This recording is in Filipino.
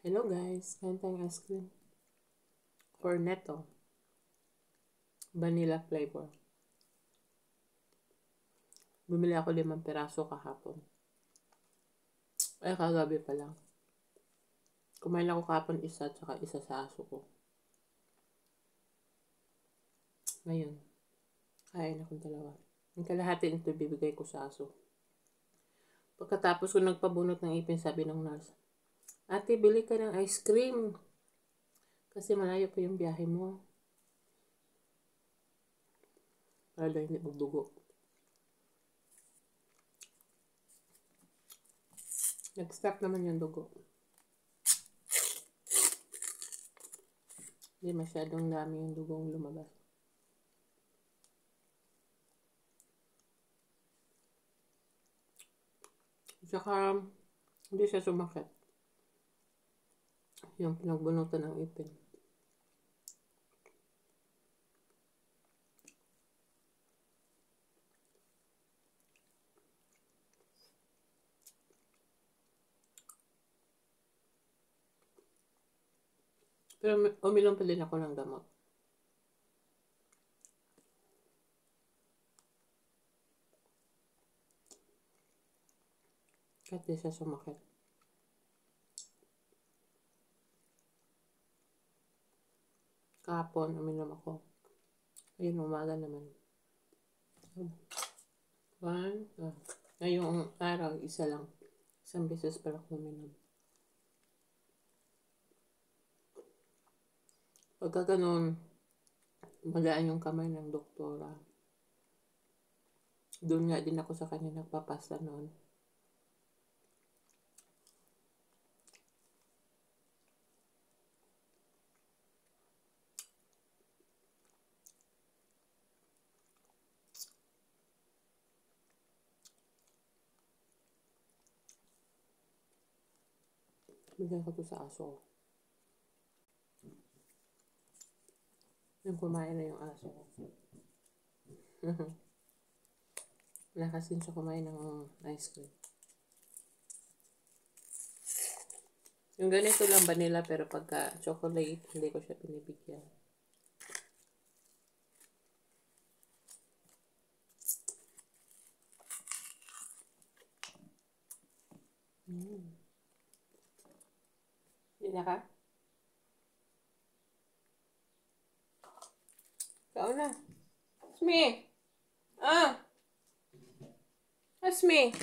Hello guys, kain tayong ice cream. Cornetto. Vanilla flavor. Bumili ako 5 piraso kahapon. Ay, kagabi pa lang. Kumain ako kahapon isa, tsaka isa sa aso ko. Ngayon, kain akong 2. Yung kalahati nito bibigay ko sa aso. Pagkatapos ko nagpabunot ng ipin, sabi ng nurse, "Ate, bili ka ng ice cream. Kasi malayo pa yung biyahe mo." Para daw hindi magdugo. Nag-stop naman yung dugo. Hindi masyadong dami yung dugong lumabas. Tsaka, hindi siya sumakit. Yung pinagbunutan ng ipin. Pero uminom pa din ako ng gamot. Kahit di siya sumakit. Kahapon, uminom ako. Ayun, umaga naman. Ngayong araw, isa lang. Isang beses pala ako uminom. Pagka ganun, magaan yung kamay ng doktora. Doon nga din ako sa kanya nagpapasta noon. Bigyan ko to sa aso. Yung kumain na yung aso. Lakas din siya kumain ng ice cream. Yung ganito lang vanilla, pero pagka chocolate, hindi ko siya pinibigyan. Hindi na ka? Ikaw na. Asmi! Asmi!